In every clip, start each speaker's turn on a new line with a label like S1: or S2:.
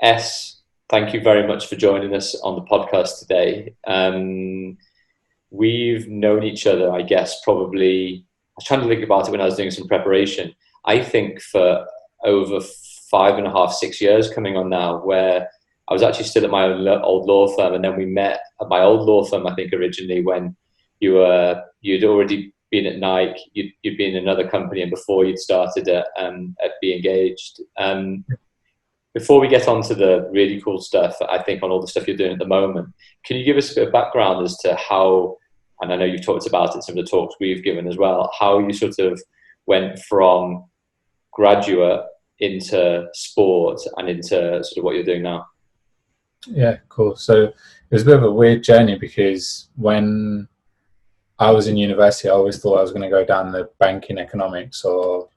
S1: Thank you very much for joining us on the podcast today. We've known each other, I guess, probably, I was trying to think about it when I was doing some preparation. I think for over 5.5, 6 years coming on now, where I was actually still at my old law firm, and then we met at my old law firm, I think originally when you'd already been at Nike, you'd been in another company, and before you'd started at Be Engaged. Before we get on to the really cool stuff, I think on all the stuff you're doing at the moment, can you give us a bit of background as to how, and I know you've talked about it in some of the talks we've given as well, how you sort of went from graduate into sport and into sort of what you're doing now?
S2: Yeah, cool. So it was a bit of a weird journey because when I was in university, I always thought I was going to go down the banking economics or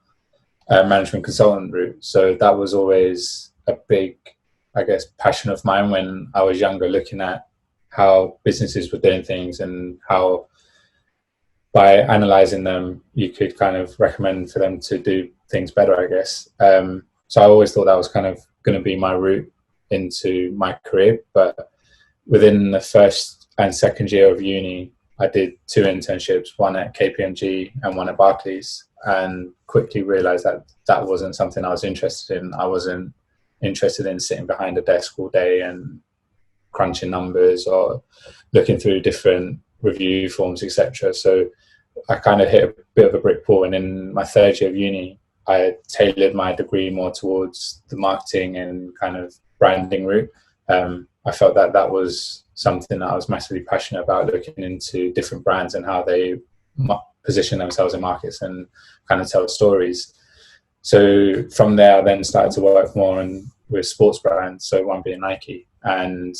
S2: management consultant route. So that was always a big, I guess, passion of mine when I was younger, looking at how businesses were doing things and how by analyzing them, you could kind of recommend for them to do things better, I guess. So I always thought that was kind of going to be my route into my career. But within the first and second year of uni, I did 2 internships, one at KPMG and one at Barclays, and quickly realized that that wasn't something I was interested in. I wasn't interested in sitting behind a desk all day and crunching numbers or looking through different review forms, etc. So I kind of hit a bit of a brick wall, and in my third year of uni, I tailored my degree more towards the marketing and kind of branding route. I felt that that was something that I was massively passionate about, looking into different brands and how they position themselves in markets and kind of tell stories. So from there, I then started to work more with sports brands, so one being Nike. And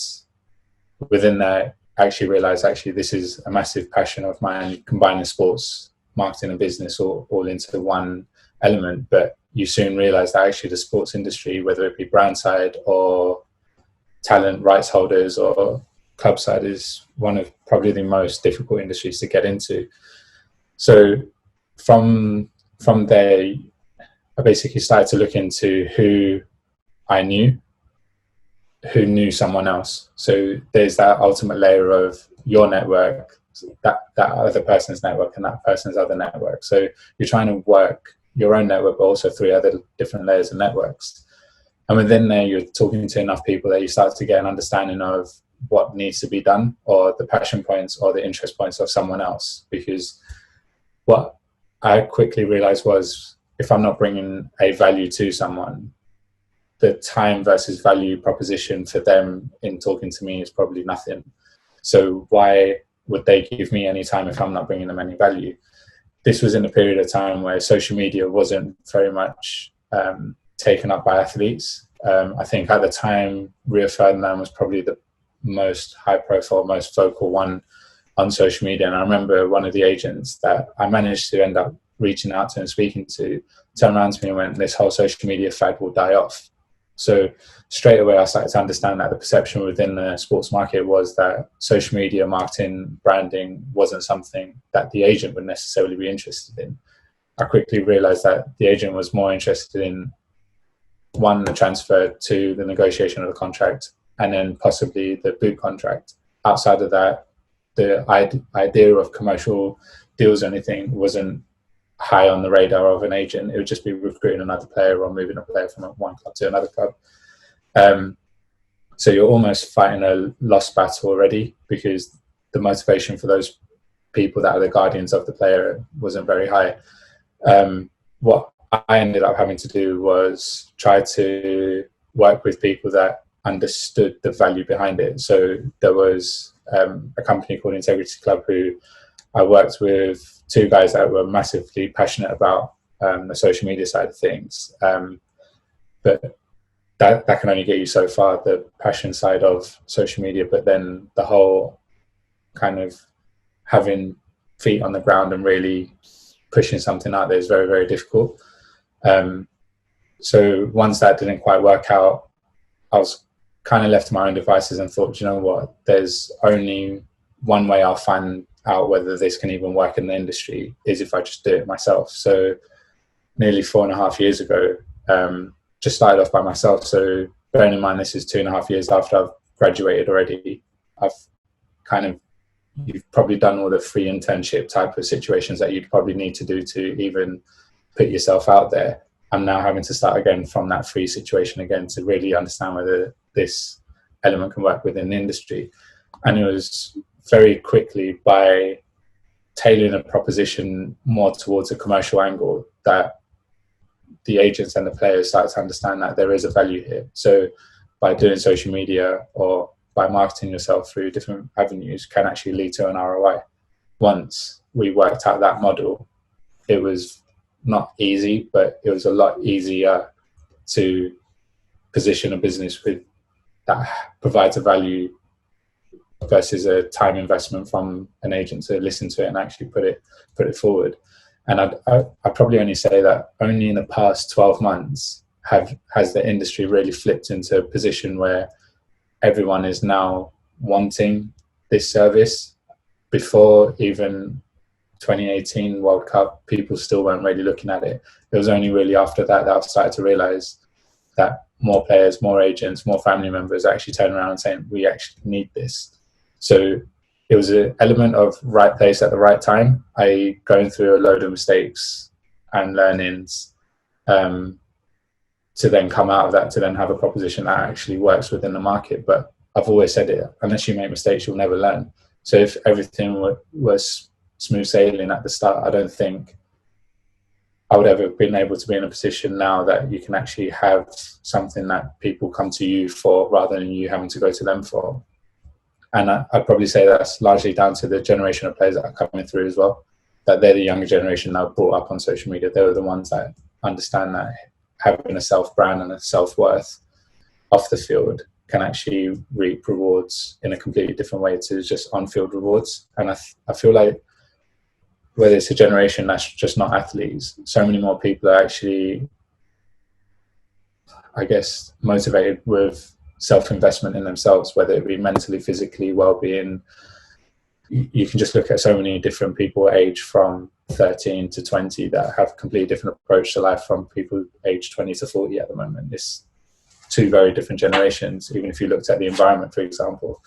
S2: within that, I actually realized this is a massive passion of mine, combining sports, marketing and business all into one element. But you soon realize that actually the sports industry, whether it be brand side or talent rights holders or club side, is one of probably the most difficult industries to get into. So from there, I basically started to look into who I knew, who knew someone else. So there's that ultimate layer of your network, that other person's network, and that person's other network. So you're trying to work your own network, but also 3 other different layers of networks. And within there, you're talking to enough people that you start to get an understanding of what needs to be done, or the passion points or the interest points of someone else. Because what I quickly realized was, if I'm not bringing a value to someone, the time versus value proposition for them in talking to me is probably nothing. So why would they give me any time if I'm not bringing them any value? This was in a period of time where social media wasn't very much taken up by athletes. I think at the time, Rio Ferdinand was probably the most high profile, most vocal one on social media. And I remember one of the agents that I managed to end up reaching out to and speaking to turned around to me and went, "This whole social media fad will die off." So straight away, I started to understand that the perception within the sports market was that social media marketing, branding wasn't something that the agent would necessarily be interested in. I quickly realized that the agent was more interested in, 1, the transfer, 2, the negotiation of the contract, and then possibly the boot contract. Outside of that, the idea of commercial deals or anything wasn't high on the radar of an agent. It would just be recruiting another player or moving a player from one club to another club. So you're almost fighting a lost battle already, because the motivation for those people that are the guardians of the player wasn't very high. What I ended up having to do was try to work with people that understood the value behind it. So there was a company called Integrity Club who I worked with, 2 guys that were massively passionate about the social media side of things. But that can only get you so far, the passion side of social media. But then the whole kind of having feet on the ground and really pushing something out there is very, very difficult. So once that didn't quite work out, I was kind of left to my own devices and thought, you know what, there's only one way I'll find out whether this can even work in the industry, is if I just do it myself. So nearly 4.5 years ago, just started off by myself. So bearing in mind this is 2.5 years after I've graduated already, I've kind of, you've probably done all the free internship type of situations that you'd probably need to do to even put yourself out there. I'm now having to start again from that free situation again to really understand whether this element can work within the industry. And it was very quickly by tailoring a proposition more towards a commercial angle that the agents and the players start to understand that there is a value here. So by doing social media or by marketing yourself through different avenues can actually lead to an ROI. Once we worked out that model, it was not easy, but it was a lot easier to position a business with that provides a value versus a time investment from an agent to listen to it and actually put it forward. And I'd probably only say that only in the past 12 months has the industry really flipped into a position where everyone is now wanting this service. Before even 2018 World Cup, people still weren't really looking at it. It was only really after that I started to realize that more players, more agents, more family members actually turn around and saying, we actually need this. So it was an element of right place at the right time. I going through a load of mistakes and learnings to then come out of that, to then have a proposition that actually works within the market. But I've always said it, unless you make mistakes, you'll never learn. So if everything was smooth sailing at the start, I don't think I would ever have been able to be in a position now that you can actually have something that people come to you for rather than you having to go to them for. And I'd probably say that's largely down to the generation of players that are coming through as well, that they're the younger generation now brought up on social media. They were the ones that understand that having a self-brand and a self-worth off the field can actually reap rewards in a completely different way to just on-field rewards. And I feel like whether it's a generation that's just not athletes, so many more people are actually, I guess, motivated with self-investment in themselves, whether it be mentally, physically, well-being. You can just look at so many different people aged from 13 to 20 that have a completely different approach to life from people aged 20 to 40 at the moment. It's two very different generations. Even if you looked at the environment, for example,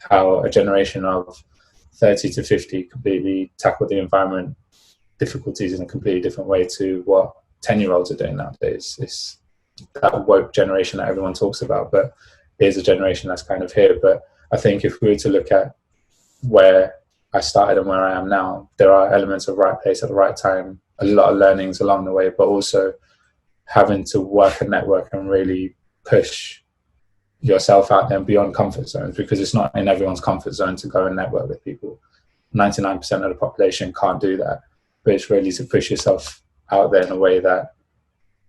S2: how a generation of 30 to 50 completely tackled the environment difficulties in a completely different way to what 10-year-olds are doing nowadays. It's that woke generation that everyone talks about, but here's a generation that's kind of here. But I think if we were to look at where I started and where I am now, there are elements of right place at the right time, a lot of learnings along the way, but also having to work a network and really push yourself out there and beyond comfort zones, because it's not in everyone's comfort zone to go and network with people. 99% of the population can't do that, but it's really to push yourself out there in a way that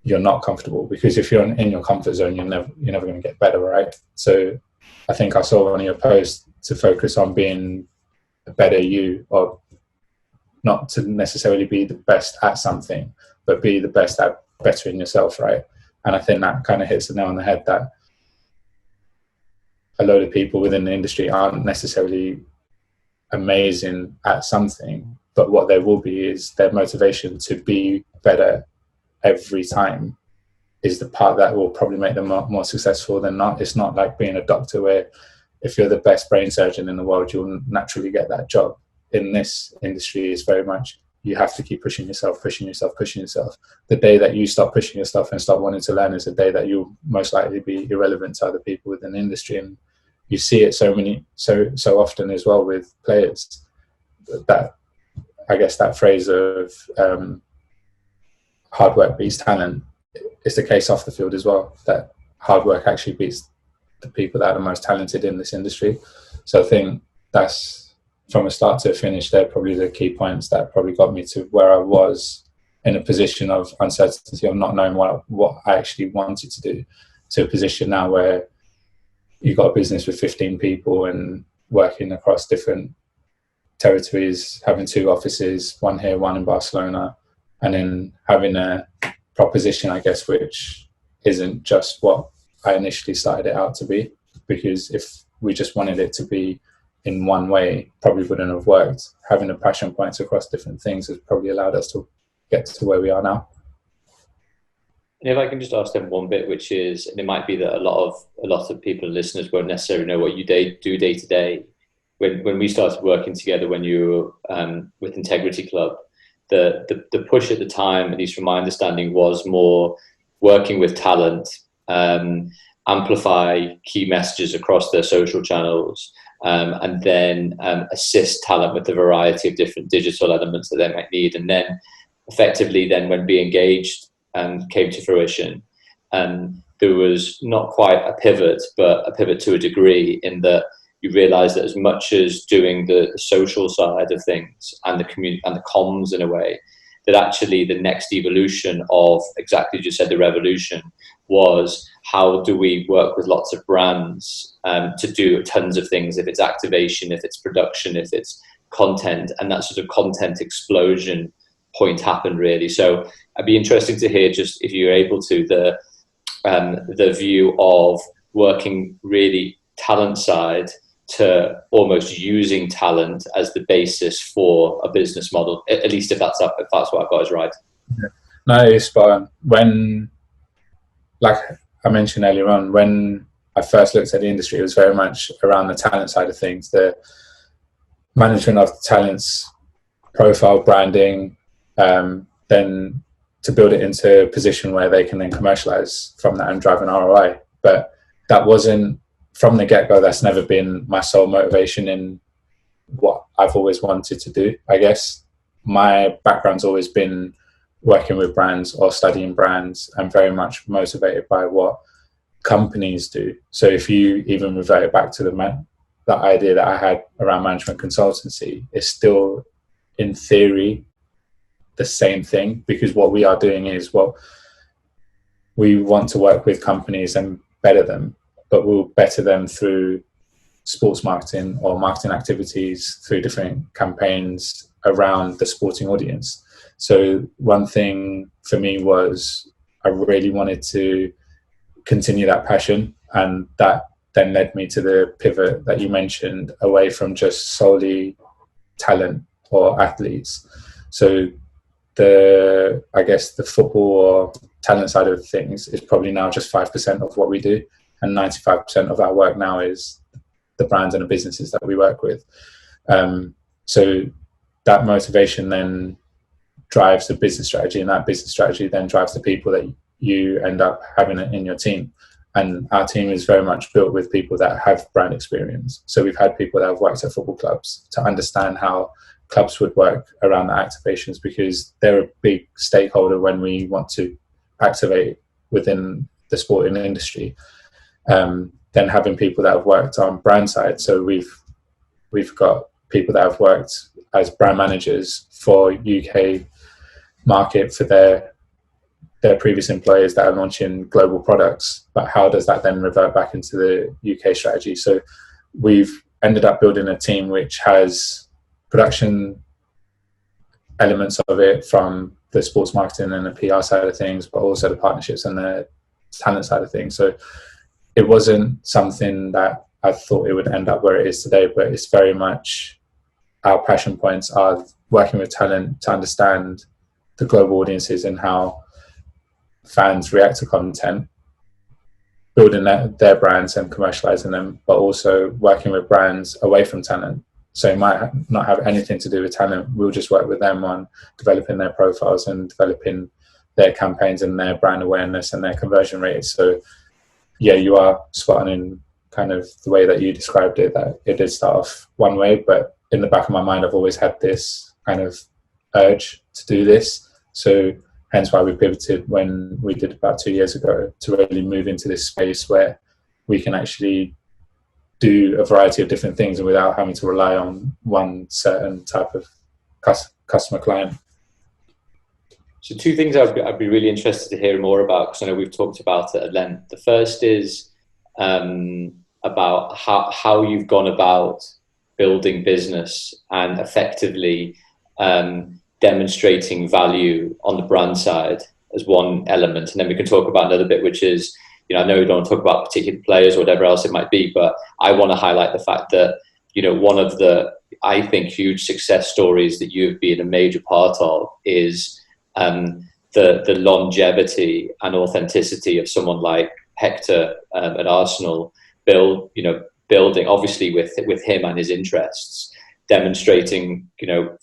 S2: you're not comfortable, because if you're in your comfort zone, you're never going to get better, right? So I think I saw one of your posts to focus on being a better you, or not to necessarily be the best at something, but be the best at bettering yourself, right? And I think that kind of hits the nail on the head, that a load of people within the industry aren't necessarily amazing at something, but what they will be is their motivation to be better every time is the part that will probably make them more successful than not. It's not like being a doctor where if you're the best brain surgeon in the world, you'll naturally get that job. In this industry, it's very much you have to keep pushing yourself. The day that you stop pushing yourself and stop wanting to learn is the day that you'll most likely be irrelevant to other people within the industry. And you see it so often as well with players. That, I guess, that phrase of hard work beats talent is the case off the field as well, that hard work actually beats the people that are the most talented in this industry. So I think that's, from a start to a finish, they're probably the key points that probably got me to where I was, in a position of uncertainty, of not knowing what I actually wanted to do, to a position now where you've got a business with 15 people and working across different territories, having 2 offices, one here, one in Barcelona, and then having a proposition, I guess, which isn't just what I initially started it out to be. Because if we just wanted it to be in one way, probably wouldn't have worked. Having the passion points across different things has probably allowed us to get to where we are now.
S1: And if I can just ask them one bit, which is, and it might be that a lot of people and listeners won't necessarily know what you do day to day. When we started working together, when you were with Integrity Club, the push at the time, at least from my understanding, was more working with talent, amplify key messages across their social channels, and then assist talent with the variety of different digital elements that they might need, and then effectively, then when Be Engaged came to fruition, there was not quite a pivot, but a pivot to a degree, in that you realize that as much as doing the social side of things and the community and the comms in a way, that actually the next evolution of, exactly as you said, the revolution, was how do we work with lots of brands to do tons of things, if it's activation, if it's production, if it's content, and that sort of content explosion point happened really. So I'd be interested to hear, just if you're able to, the view of working really talent side to almost using talent as the basis for a business model, at least if that's what I've got is right.
S2: Yeah. No, it's spot on. When, like I mentioned earlier on, when I first looked at the industry, it was very much around the talent side of things, the management of the talent's profile, branding, then to build it into a position where they can then commercialize from that and drive an ROI. But that wasn't, from the get-go, that's never been my sole motivation in what I've always wanted to do. I guess my background's always been working with brands or studying brands. I'm very much motivated by what companies do. So if you even revert it back to the idea that I had around management consultancy, it's still in theory the same thing, because what we are doing is, well, we want to work with companies and better them, but we'll better them through sports marketing or marketing activities, through different campaigns around the sporting audience. So one thing for me was, I really wanted to continue that passion, and that then led me to the pivot that you mentioned, away from just solely talent or athletes. So I guess the football or talent side of things is probably now just 5% of what we do, and 95% of our work now is the brands and the businesses that we work with. So that motivation then drives the business strategy, and that business strategy then drives the people that you end up having in your team. And our team is very much built with people that have brand experience. So we've had people that have worked at football clubs to understand how clubs would work around the activations, because they're a big stakeholder when we want to activate within the sporting industry. Then having people that have worked on brand side. So we've got people that have worked as brand managers for UK market for their previous employers that are launching global products. But how does that then revert back into the UK strategy? So we've ended up building a team which has production elements of it, from the sports marketing and the PR side of things, but also the partnerships and the talent side of things. So it wasn't something that I thought it would end up where it is today, but it's very much, our passion points are working with talent to understand the global audiences and how fans react to content, building their brands and commercializing them, but also working with brands away from talent. So it might not have anything to do with talent. We'll just work with them on developing their profiles and developing their campaigns and their brand awareness and their conversion rates. So yeah, you are spot on in kind of the way that you described it, that it did start off one way, but in the back of my mind, I've always had this kind of urge to do this. So hence why we pivoted when we did about 2 years ago, to really move into this space where we can actually do a variety of different things and without having to rely on one certain type of customer client.
S1: So two things I'd be really interested to hear more about, because I know we've talked about it at length. The first is about how you've gone about building business and effectively demonstrating value on the brand side as one element. And then we can talk about another bit, which is, I know we don't talk about particular players or whatever else it might be, but I want to highlight the fact that, one of the, I think, huge success stories that you've been a major part of is the longevity and authenticity of someone like Hector at Arsenal, building obviously with him and his interests, demonstrating,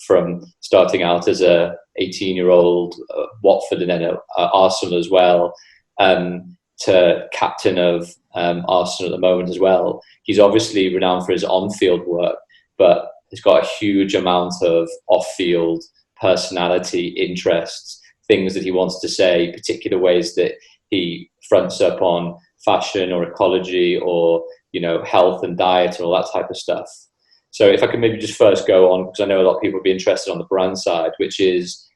S1: from starting out as a 18-year-old Watford and then Arsenal as well, to captain of Arsenal at the moment as well. He's obviously renowned for his on-field work, but he's got a huge amount of off-field personality, interests, things that he wants to say, particular ways that he fronts up on fashion or ecology or health and diet and all that type of stuff. So if I could maybe just first go on, because I know a lot of people would be interested on the brand side, which is,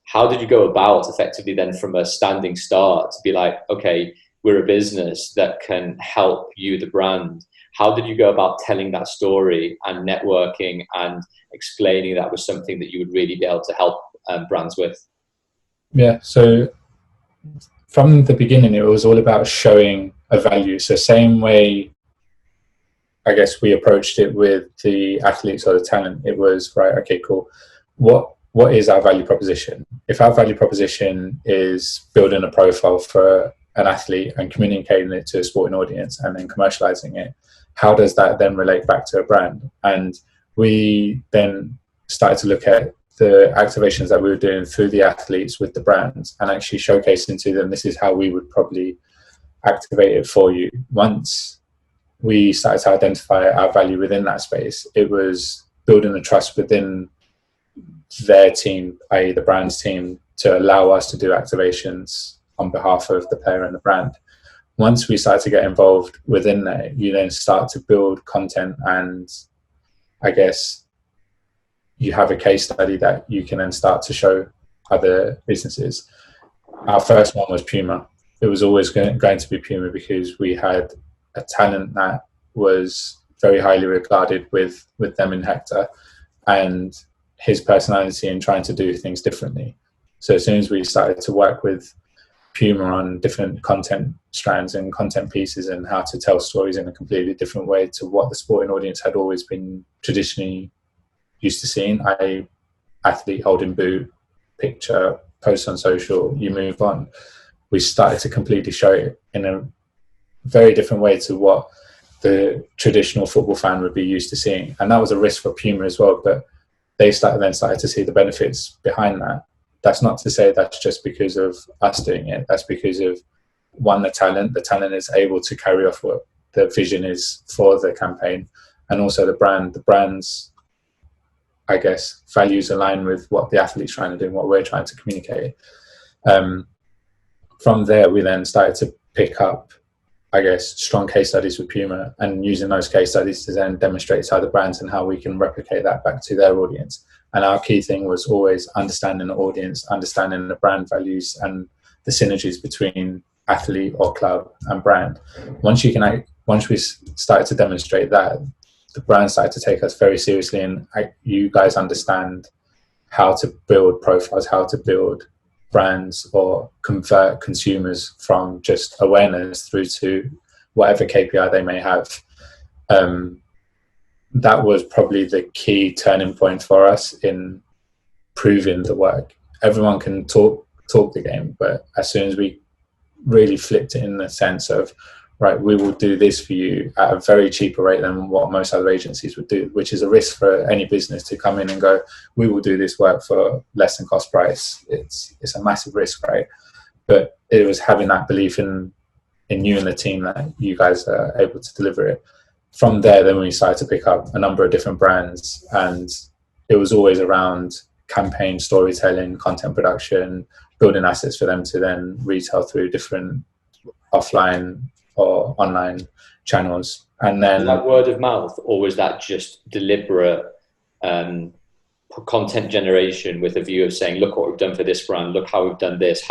S1: how did you go about effectively then from a standing start to be like, okay, we're a business that can help you, the brand? How did you go about telling that story and networking and explaining that was something that you would really be able to help brands with?
S2: Yeah, so from the beginning, it was all about showing a value. So same way, I guess, we approached it with the athletes or the talent, it was, right, okay, cool. What is our value proposition? If our value proposition is building a profile for an athlete and communicating it to a sporting audience and then commercializing it, how does that then relate back to a brand? And we then started to look at the activations that we were doing through the athletes with the brands and actually showcasing to them, this is how we would probably activate it for you. Once we started to identify our value within that space, it was building the trust within their team, i.e. the brand's team, to allow us to do activations on behalf of the player and the brand. Once we start to get involved within there, you then start to build content, and I guess you have a case study that you can then start to show other businesses. Our first one was Puma. It was always going to be Puma because we had a talent that was very highly regarded with them in Hector, and his personality and trying to do things differently. So as soon as we started to work with Puma on different content strands and content pieces and how to tell stories in a completely different way to what the sporting audience had always been traditionally used to seeing, i.e. athlete holding boot, picture, post on social, you move on. We started to completely show it in a very different way to what the traditional football fan would be used to seeing. And that was a risk for Puma as well, but they started to see the benefits behind that. That's not to say that's just because of us doing it. That's because of, one, the talent is able to carry off what the vision is for the campaign, and also the brand's, I guess, values align with what the athlete's trying to do and what we're trying to communicate. From there, we then started to pick up, I guess, strong case studies with Puma, and using those case studies to then demonstrate to other brands and how we can replicate that back to their audience. And our key thing was always understanding the audience, understanding the brand values and the synergies between athlete or club and brand. Once we started to demonstrate that, the brand started to take us very seriously, and you guys understand how to build profiles, how to build brands or convert consumers from just awareness through to whatever KPI they may have. That was probably the key turning point for us in proving the work. Everyone can talk the game, but as soon as we really flipped it in the sense of, right, we will do this for you at a very cheaper rate than what most other agencies would do, which is a risk for any business to come in and go, we will do this work for less than cost price. It's a massive risk, right? But it was having that belief in you and the team that you guys are able to deliver it. From there, then we started to pick up a number of different brands, and it was always around campaign storytelling, content production, building assets for them to then retail through different offline or online channels. And then,
S1: was that word of mouth, or was that just deliberate content generation with a view of saying, look what we've done for this brand, look how we've done this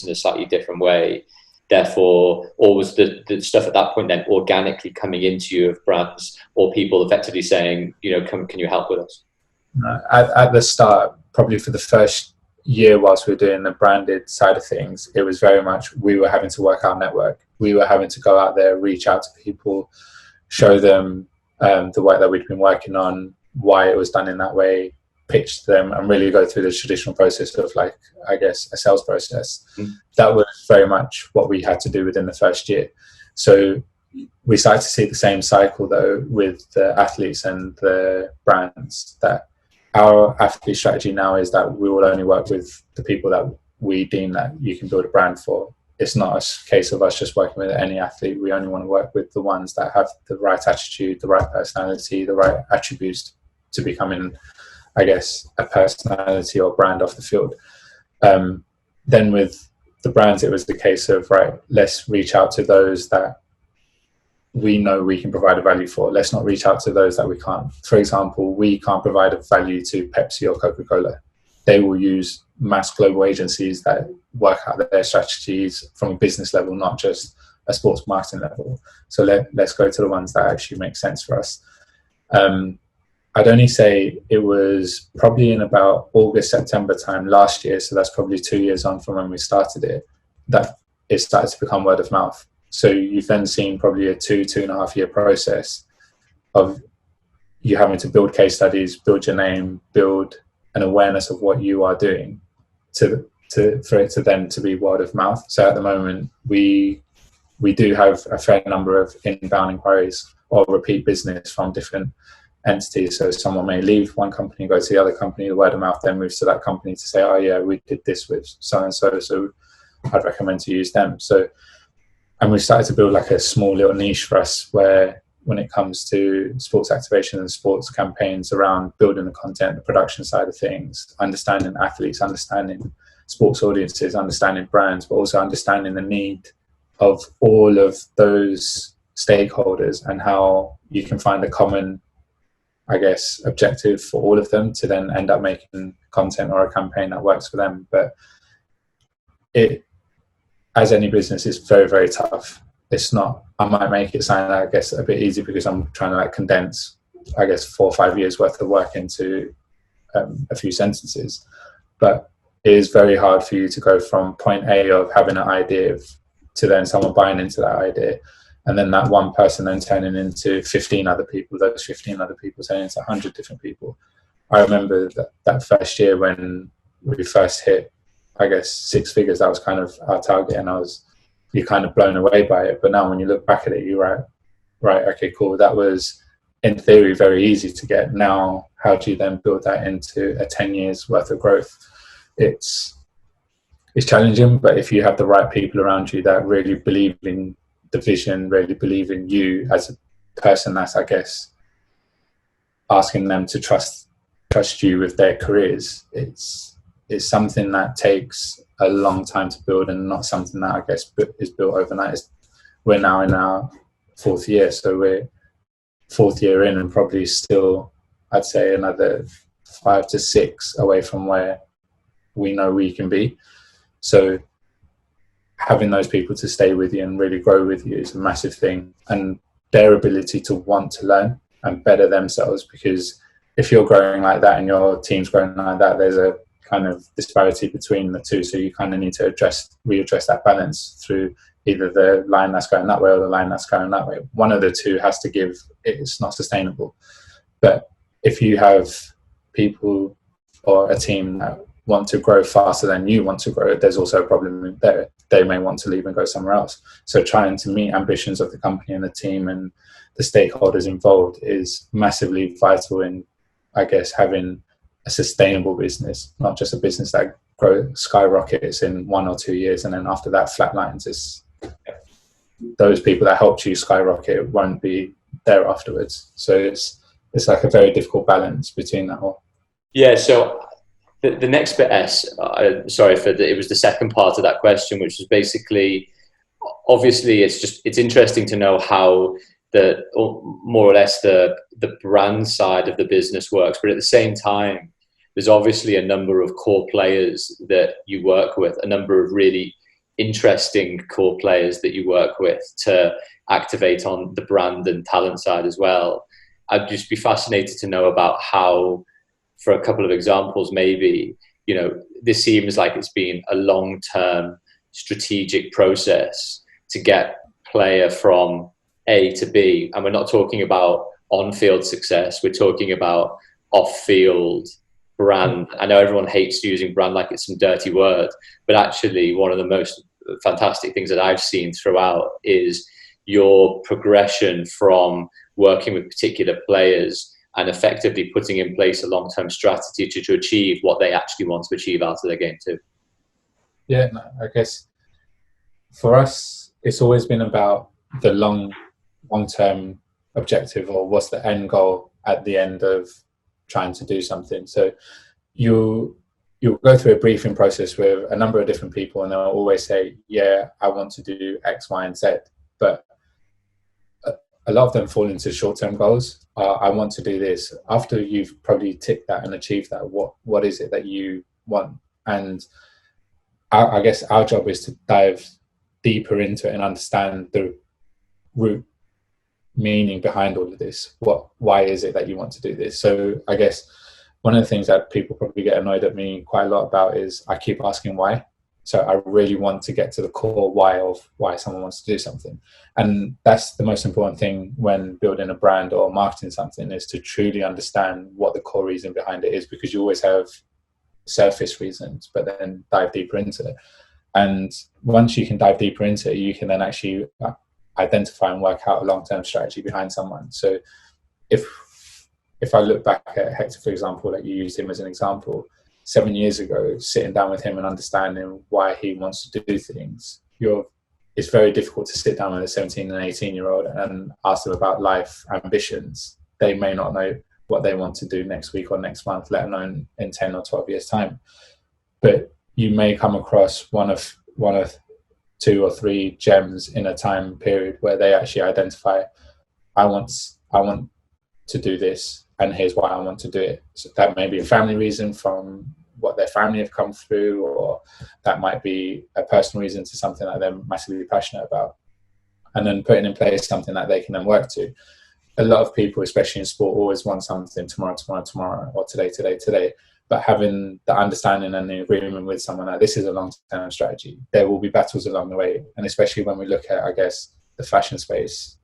S1: in a slightly different way? Therefore, or was the stuff at that point then organically coming into you of brands or people effectively saying, can you help with us?
S2: At the start, probably for the first year whilst we were doing the branded side of things, it was very much we were having to work our network. We were having to go out there, reach out to people, show them the work that we'd been working on, why it was done in that way, pitch to them and really go through the traditional process of, like, I guess, a sales process.
S1: Mm.
S2: That was very much what we had to do within the first year. So we started to see the same cycle, though, with the athletes and the brands, that our athlete strategy now is that we will only work with the people that we deem that you can build a brand for. It's not a case of us just working with any athlete. We only want to work with the ones that have the right attitude, the right personality, the right attributes to becoming, I guess, a personality or brand off the field. Then with the brands, it was the case of, right, let's reach out to those that we know we can provide a value for. Let's not reach out to those that we can't. For example, we can't provide a value to Pepsi or Coca-Cola. They will use mass global agencies that work out their strategies from a business level, not just a sports marketing level. So let's go to the ones that actually make sense for us. I'd only say it was probably in about August, September time last year, so that's probably 2 years on from when we started it, that it started to become word of mouth. So you've then seen probably a 2.5 year process of you having to build case studies, build your name, build an awareness of what you are doing for it to then to be word of mouth. So at the moment, we do have a fair number of inbound inquiries or repeat business from different entities. So someone may leave one company, go to the other company, the word of mouth then moves to that company to say, oh yeah, we did this with so-and-so, so I'd recommend to use them. So, and we started to build like a small little niche for us, where when it comes to sports activation and sports campaigns around building the content, the production side of things, understanding athletes, understanding sports audiences, understanding brands, but also understanding the need of all of those stakeholders and how you can find a common, I guess, objective for all of them to then end up making content or a campaign that works for them. But it, as any business, is very, very tough. It's not, I might make it sound, I guess, a bit easy because I'm trying to like condense, I guess, 4 or 5 years worth of work into a few sentences. But it is very hard for you to go from point A of having an idea to then someone buying into that idea, and then that one person then turning into 15 other people, those 15 other people turning into 100 different people. I remember that first year when we first hit, I guess, 6 figures, that was kind of our target, and you're kind of blown away by it. But now when you look back at it, you're right, okay, cool. That was, in theory, very easy to get. Now, how do you then build that into a 10 years worth of growth? It's challenging, but if you have the right people around you that really believe in the vision, really believe in you as a person, that's, I guess, asking them to trust you with their careers. It's something that takes a long time to build, and not something that, I guess, is built overnight. We're now in our 4th year, so we're 4th year in, and probably still, I'd say, another 5 to 6 away from where we know we can be. So having those people to stay with you and really grow with you is a massive thing, and their ability to want to learn and better themselves, because if you're growing like that and your team's growing like that, there's a kind of disparity between the two. So you kind of need to readdress that balance through either the line that's going that way or the line that's going that way. One of the two has to give. It's not sustainable. But if you have people or a team that want to grow faster than you want to grow, there's also a problem there. They may want to leave and go somewhere else. So trying to meet ambitions of the company and the team and the stakeholders involved is massively vital in, I guess, having a sustainable business, not just a business that skyrockets in 1 or 2 years and then after that flatlines. It's those people that helped you skyrocket won't be there afterwards. So it's like a very difficult balance between that all.
S1: Yeah. So the next bit, it was the second part of that question, which was basically, obviously, it's interesting to know how more or less the brand side of the business works, but at the same time, there's obviously a number of core players that you work with, a number of really interesting core players that you work with to activate on the brand and talent side as well. I'd just be fascinated to know about how, for a couple of examples, maybe, this seems like it's been a long-term strategic process to get player from A to B. And we're not talking about on-field success. We're talking about off-field brand. I know everyone hates using brand like it's some dirty word, but actually one of the most fantastic things that I've seen throughout is your progression from working with particular players and effectively putting in place a long-term strategy to achieve what they actually want to achieve out of their game too.
S2: Yeah, no, I guess for us, it's always been about the long-term objective, or what's the end goal at the end of trying to do something. So you'll go through a briefing process with a number of different people, and they'll always say, yeah, I want to do X, Y, and Z. But a lot of them fall into short-term goals. I want to do this. After you've probably ticked that and achieved that, what is it that you want? And I guess our job is to dive deeper into it and understand the root meaning behind all of this. Why is it that you want to do this? So I guess one of the things that people probably get annoyed at me quite a lot about is I keep asking why. So I really want to get to the core why of why someone wants to do something. And that's the most important thing when building a brand or marketing something, is to truly understand what the core reason behind it is, because you always have surface reasons, but then dive deeper into it. And once you can dive deeper into it, you can then actually identify and work out a long-term strategy behind someone. So if I look back at Hector, for example, like you used him as an example, 7 years ago, sitting down with him and understanding why he wants to do things, it's very difficult to sit down with a 17 and 18-year-old and ask them about life ambitions. They may not know what they want to do next week or next month, let alone in 10 or 12 years' time. But you may come across one of 2 or 3 gems in a time period where they actually identify, I want to do this, and here's why I want to do it. So that may be a family reason from what their family have come through, or that might be a personal reason to something that they're massively passionate about, and then putting in place something that they can then work to. A lot of people, especially in sport, always want something tomorrow, or today. But having the understanding and the agreement with someone that this is a long-term strategy, there will be battles along the way. And especially when we look at, I guess, the fashion space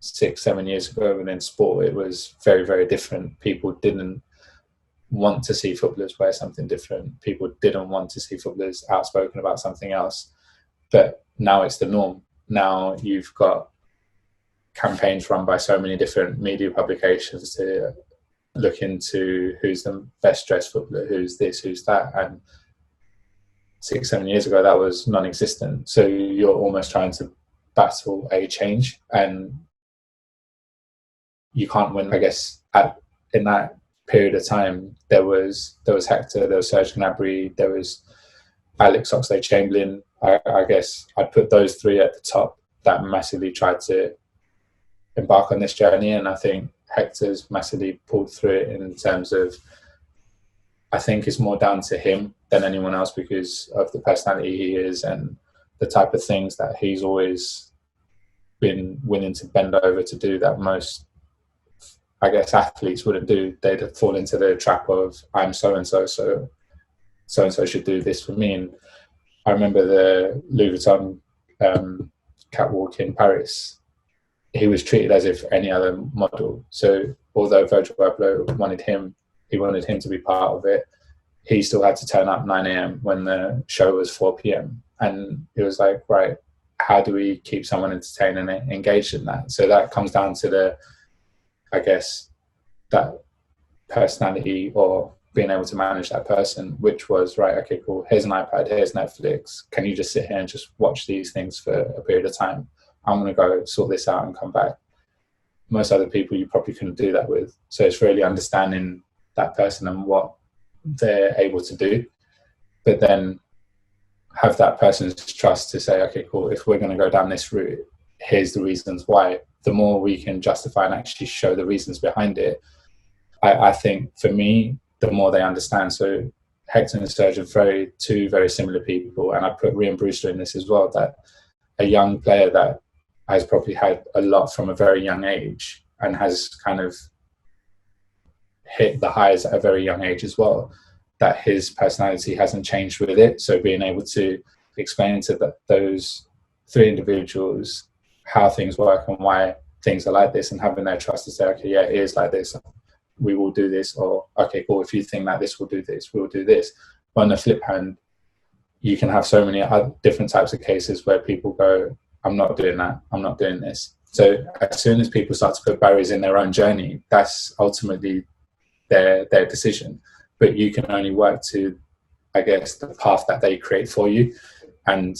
S2: 6-7 years ago, and in sport, it was very, very different. People didn't want to see footballers wear something different. People didn't want to see footballers outspoken about something else. But now it's the norm. Now you've got campaigns run by so many different media publications to look into who's the best dressed footballer, who's this, who's that. And 6-7 years ago, that was non-existent. So you're almost trying to battle a change, and you can't win. I guess in that period of time, there was Hector, there was Serge Gnabry, there was Alex Oxlade-Chamberlain. I guess I'd put those 3 at the top that massively tried to embark on this journey, and I think Hector's massively pulled through it in terms of, I think it's more down to him than anyone else because of the personality he is and the type of things that he's always been willing to bend over to do that most, I guess, athletes wouldn't do. They'd fall into the trap of, I'm so-and-so, so so-and-so should do this for me. And I remember the Louis Vuitton catwalk in Paris. He was treated as if any other model. So although Virgil Abloh wanted him to be part of it, he still had to turn up 9 a.m. when the show was 4 p.m. And it was like, right, how do we keep someone entertained and engaged in that? So that comes down to I guess, that personality or being able to manage that person, which was, right, okay, cool, here's an iPad, here's Netflix. Can you just sit here and just watch these things for a period of time? I'm going to go sort this out and come back. Most other people you probably couldn't do that with. So it's really understanding that person and what they're able to do, but then have that person's trust to say, okay, cool, if we're going to go down this route, here's the reasons why. The more we can justify and actually show the reasons behind it, I think for me, the more they understand. So Hector and Serge are two very similar people, and I put Rian Brewster in this as well, that a young player that has probably had a lot from a very young age and has kind of hit the highs at a very young age as well, that his personality hasn't changed with it. So being able to explain to those 3 individuals how things work and why things are like this, and having their trust to say, okay, yeah, it is like this. we will do this, or okay, cool, if you think that this will do this, we will do this. But on the flip hand, you can have so many other different types of cases where people go, I'm not doing that, I'm not doing this. So as soon as people start to put barriers in their own journey, that's ultimately their decision. But you can only work to, I guess, the path that they create for you. And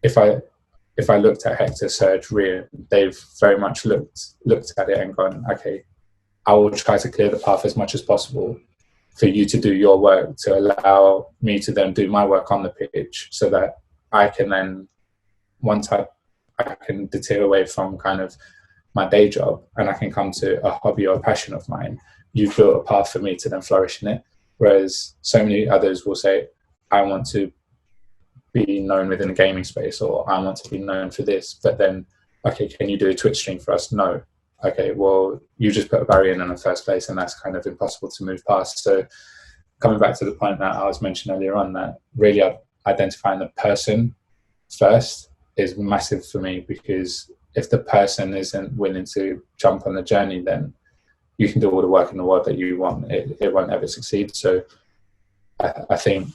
S2: if I looked at Hector, Serge, Ria, they've very much looked at it and gone, okay, I will try to clear the path as much as possible for you to do your work, to allow me to then do my work on the pitch, so that I can then, once I can deter away from kind of my day job and I can come to a hobby or a passion of mine, you've built a path for me to then flourish in it. Whereas so many others will say, I want to be known within the gaming space, or I want to be known for this, but then, okay, can you do a Twitch stream for us? No. Okay, well, you just put a barrier in the first place, and that's kind of impossible to move past. So coming back to the point that I was mentioning earlier on, that really identifying the person first is massive for me, because if the person isn't willing to jump on the journey, then you can do all the work in the world that you want. It won't ever succeed. So I think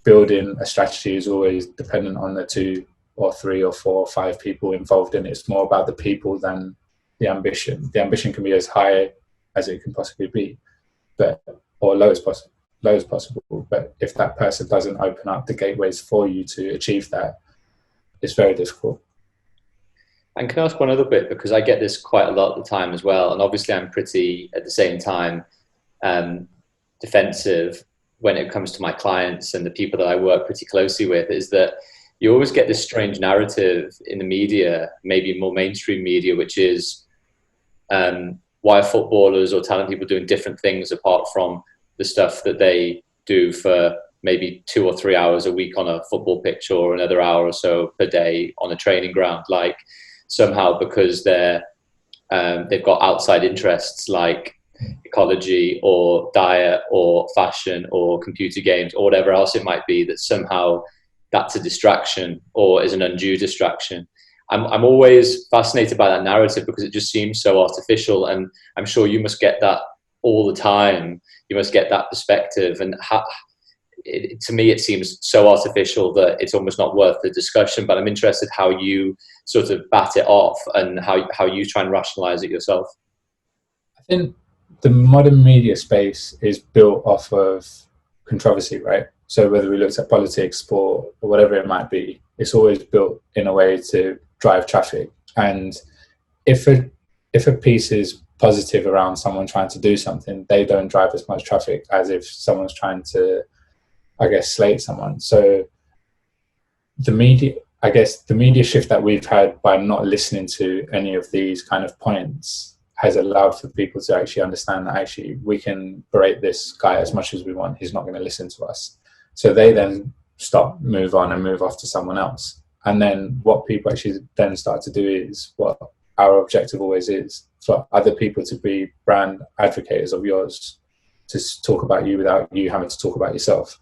S2: building a strategy is always dependent on the 2 or 3 or 4 or 5 people involved in it. It's more about the people than the ambition. The ambition can be as high as it can possibly be, but or low as possible. But if that person doesn't open up the gateways for you to achieve that, it's very difficult.
S1: And can I ask one other bit, because I get this quite a lot of the time as well, and obviously I'm pretty, at the same time, defensive when it comes to my clients and the people that I work pretty closely with, is that you always get this strange narrative in the media, maybe more mainstream media, which is why are footballers or talent people doing different things apart from the stuff that they do for maybe 2 or 3 hours a week on a football pitch, or another hour or so per day on a training ground. Like somehow, because they've got outside interests like ecology or diet or fashion or computer games or whatever else it might be, that somehow that's a distraction or is an undue distraction. I'm always fascinated by that narrative, because it just seems so artificial, and I'm sure you must get that all the time. You must get that perspective, and to me it seems so artificial that it's almost not worth the discussion. But I'm interested how you sort of bat it off, and how you try and rationalize it yourself.
S2: I think the modern media space is built off of controversy, right? So whether we looked at politics, sport, or whatever it might be, it's always built in a way to drive traffic. And if a piece is positive around someone trying to do something, they don't drive as much traffic as if someone's trying to, I guess, slate someone. So the media shift that we've had by not listening to any of these kind of points has allowed for people to actually understand that actually we can berate this guy as much as we want, he's not going to listen to us. So they then stop, move on, and move off to someone else. And then what people actually then start to do is what our objective always is, for other people to be brand advocates of yours, to talk about you without you having to talk about yourself.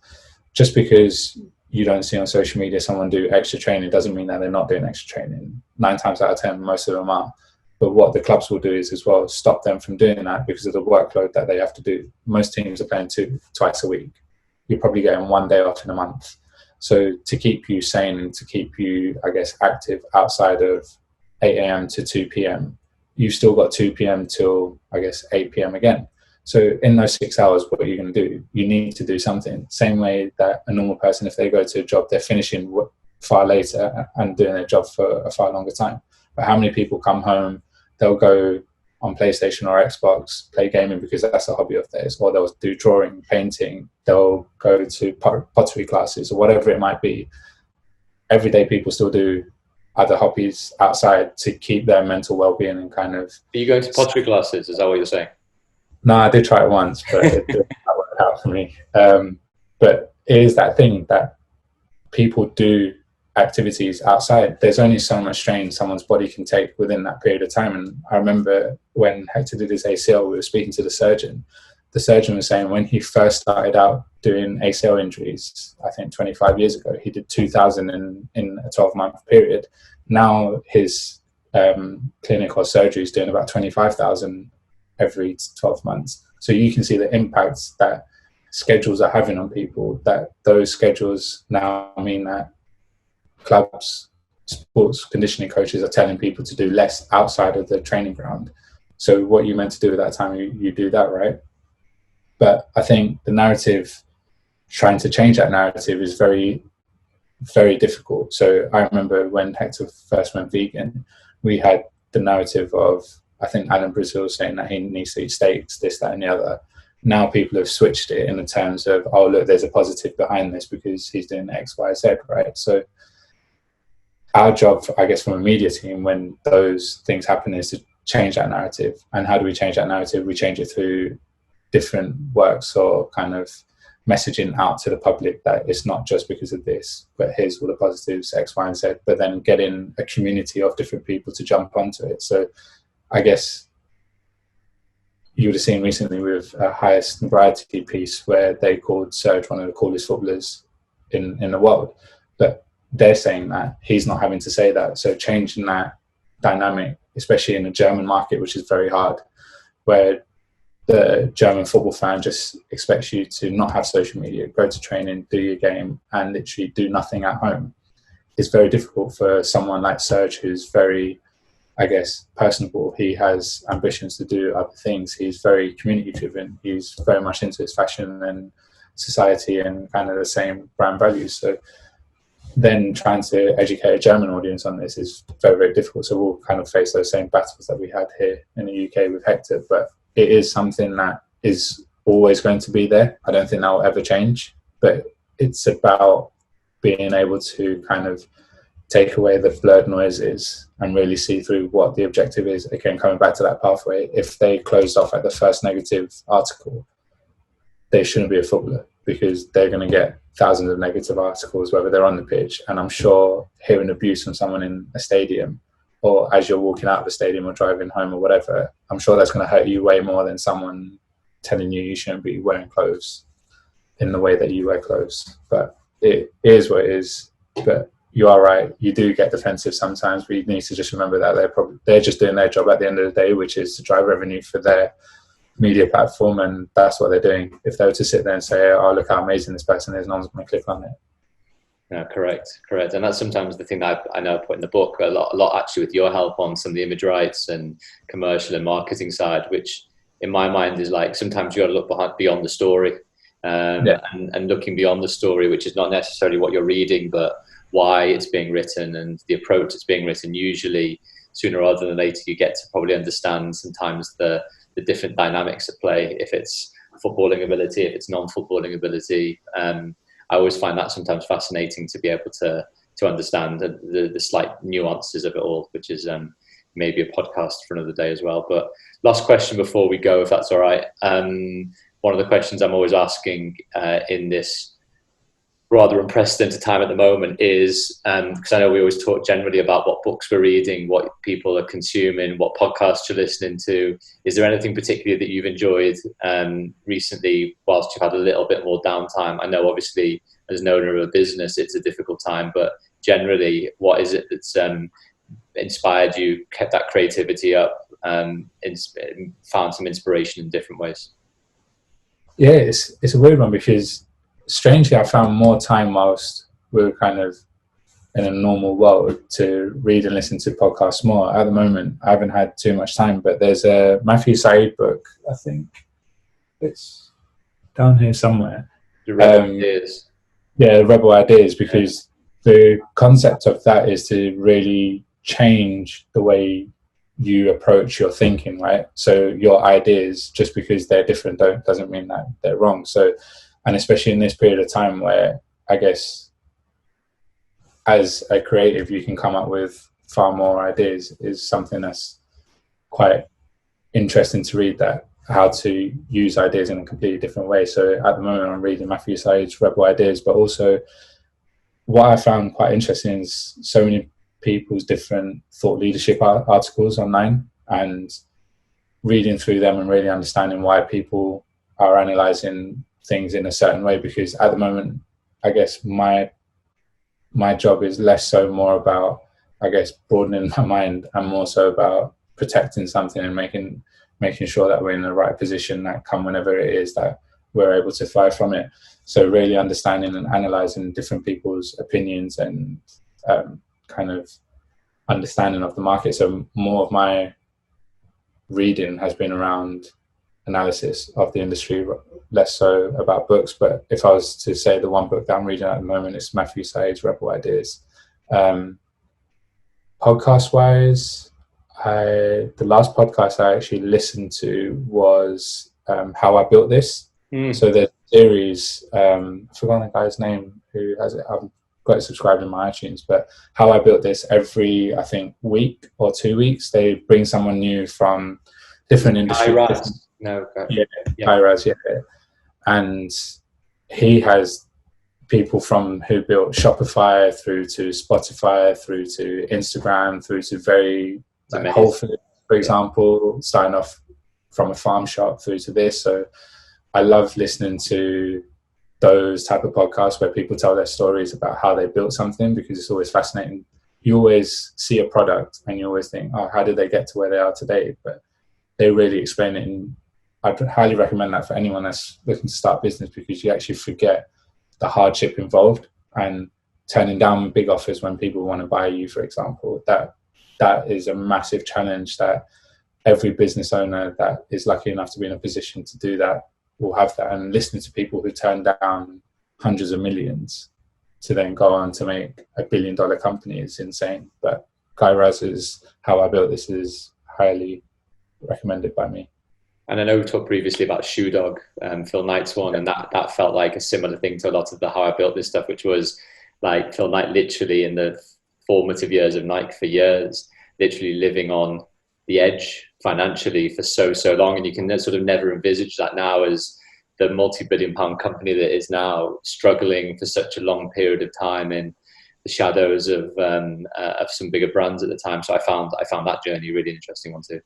S2: Just because you don't see on social media someone do extra training doesn't mean that they're not doing extra training. 9 times out of 10, most of them are. But what the clubs will do is as well stop them from doing that because of the workload that they have to do. Most teams are playing twice a week. You're probably getting 1 day off in a month. So to keep you sane and to keep you, I guess, active outside of 8 a.m. to 2 p.m., you've still got 2 p.m. till, I guess, 8 p.m. again. So in those 6 hours, what are you going to do? You need to do something. Same way that a normal person, if they go to a job, they're finishing far later and doing their job for a far longer time. But how many people come home, they'll go on PlayStation or Xbox, play gaming because that's a hobby of theirs, or they'll do drawing, painting, they'll go to pottery classes or whatever it might be. Everyday people still do other hobbies outside to keep their mental well-being and kind of...
S1: Are you going to pottery classes? Is that what you're saying?
S2: No, I did try it once, but it didn't work out for me. But it is that thing that people do activities outside. There's only so much strain someone's body can take within that period of time. And I remember when Hector did his ACL, we were speaking to the surgeon. The surgeon was saying when he first started out doing ACL injuries, I think 25 years ago, he did 2,000 in a 12-month period. Now his clinic or surgery is doing about 25,000 every 12 months. So you can see the impacts that schedules are having on people, that those schedules now mean that clubs, sports conditioning coaches are telling people to do less outside of the training ground. So what you meant to do at that time, you do that, right? But I think the narrative, trying to change that narrative is very, very difficult. So I remember when Hector first went vegan, we had the narrative of, I think, Alan Brazil saying that he needs to eat steaks, this, that, and the other. Now people have switched it in the terms of, oh, look, there's a positive behind this because he's doing X, Y, Z, right? So our job, I guess, from a media team, when those things happen, is to change that narrative. And how do we change that narrative? We change it through different works or kind of messaging out to the public that it's not just because of this, but here's all the positives, X, Y, and Z, but then getting a community of different people to jump onto it. So I guess you would have seen recently with a Highest Variety piece where they called Serge one of the coolest footballers in the world. But they're saying that he's not having to say that. So changing that dynamic, especially in the German market, which is very hard, where the German football fan just expects you to not have social media, go to training, do your game, and literally do nothing at home. It's very difficult for someone like Serge, who's very, I guess, personable. He has ambitions to do other things. He's very community driven. He's very much into his fashion and society and kind of the same brand values. So then trying to educate a German audience on this is very, very difficult. So we'll kind of face those same battles that we had here in the UK with Hector, but it is something that is always going to be there. I don't think that will ever change, but it's about being able to kind of take away the blurred noises and really see through what the objective is. Again, coming back to that pathway, if they closed off at the first negative article, they shouldn't be a footballer, because they're going to get thousands of negative articles, whether they're on the pitch. And I'm sure hearing abuse from someone in a stadium, or as you're walking out of the stadium or driving home or whatever, I'm sure that's going to hurt you way more than someone telling you you shouldn't be wearing clothes in the way that you wear clothes. But it is what it is. But you are right, you do get defensive sometimes, but you need to just remember that they're just doing their job at the end of the day, which is to drive revenue for their media platform, and that's what they're doing. If they were to sit there and say, oh, look how amazing this person is, no one's going to click on it.
S1: Yeah, correct. And that's sometimes the thing that I know I put in the book a lot actually, with your help on some of the image rights and commercial and marketing side, which in my mind is like, sometimes you got to look beyond the story, and looking beyond the story, which is not necessarily what you're reading, but why it's being written and the approach it's being written. Usually sooner rather than later you get to probably understand sometimes the different dynamics at play, if it's footballing ability, if it's non-footballing ability. I always find that sometimes fascinating to be able to understand the slight nuances of it all, which is maybe a podcast for another day as well. But last question before we go, if that's all right. One of the questions I'm always asking in this rather unprecedented time at the moment is, because I know we always talk generally about what books we're reading, what people are consuming, what podcasts you're listening to. Is there anything particularly that you've enjoyed recently whilst you've had a little bit more downtime? I know obviously as an owner of a business it's a difficult time, but generally what is it that's inspired you, kept that creativity up, found some inspiration in different ways?
S2: Yeah, it's a weird one, because strangely I found more time whilst we were kind of in a normal world to read and listen to podcasts more. At the moment I haven't had too much time, but there's a Matthew Said book, I think it's down here somewhere,
S1: The Rebel Ideas.
S2: Yeah, Rebel Ideas, because the concept of that is to really change the way you approach your thinking, right? So your ideas, just because they're different, doesn't mean that they're wrong. So, and especially in this period of time where I guess as a creative you can come up with far more ideas, is something that's quite interesting to read, that how to use ideas in a completely different way. So at the moment I'm reading Matthew Said's Rebel Ideas, but also what I found quite interesting is so many people's different thought leadership articles online, and reading through them and really understanding why people are analysing things in a certain way. Because at the moment, I guess my job is less so more about, I guess, broadening my mind, and more so about protecting something and making sure that we're in the right position that come whenever it is that we're able to thrive from it. So really understanding and analysing different people's opinions and kind of understanding of the market. So more of my reading has been around analysis of the industry, less so about books. But if I was to say the one book that I'm reading at the moment, it's Matthew Said's Rebel Ideas. Podcast wise, the last podcast I actually listened to was How I Built This. So the series, I've forgotten the guy's name who has it. I've got it subscribed in my iTunes, but How I Built This, every, I think, week or 2 weeks, they bring someone new from different industries. Hi-Raz, yeah. And he has people from who built Shopify through to Spotify, through to Instagram, through to very Whole Foods, for example, starting off from a farm shop through to this. So I love listening to those type of podcasts where people tell their stories about how they built something, because it's always fascinating. You always see a product and you always think, oh, how did they get to where they are today? But they really explain it. And I'd highly recommend that for anyone that's looking to start business, because you actually forget the hardship involved and turning down big offers when people want to buy you, for example. That is a massive challenge that every business owner that is lucky enough to be in a position to do that will have that. And listening to people who turn down hundreds of millions to then go on to make $1 billion company is insane. But Guy Raz's How I Built This is highly recommended by me.
S1: And I know we talked previously about Shoe Dog, Phil Knight's one, and that felt like a similar thing to a lot of the How I Built This stuff, which was like Phil Knight literally in the formative years of Nike for years, literally living on the edge financially for so long. And you can sort of never envisage that now as the multi-billion-pound company that is now, struggling for such a long period of time in the shadows of some bigger brands at the time. So I found that journey a really interesting one too.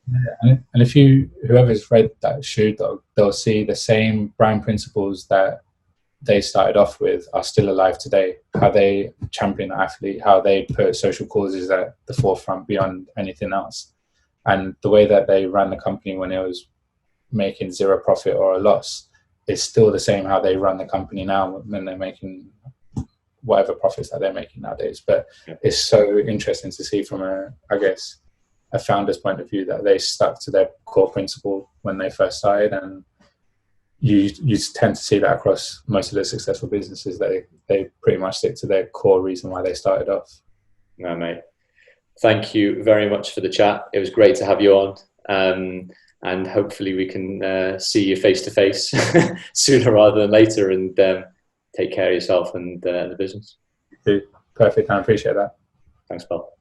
S2: Yeah, and if whoever's read that Shoe Dog, they'll see the same brand principles that they started off with are still alive today. How they champion the athlete, how they put social causes at the forefront beyond anything else, and the way that they ran the company when it was making zero profit or a loss is still the same how they run the company now when they're making whatever profits that they're making nowadays. But it's so interesting to see from a founder's point of view that they stuck to their core principle when they first started, and you tend to see that across most of the successful businesses. They pretty much stick to their core reason why they started off.
S1: No, mate. Thank you very much for the chat. It was great to have you on, and hopefully we can see you face to face sooner rather than later. And take care of yourself and the business.
S2: Perfect. I appreciate that.
S1: Thanks, Paul.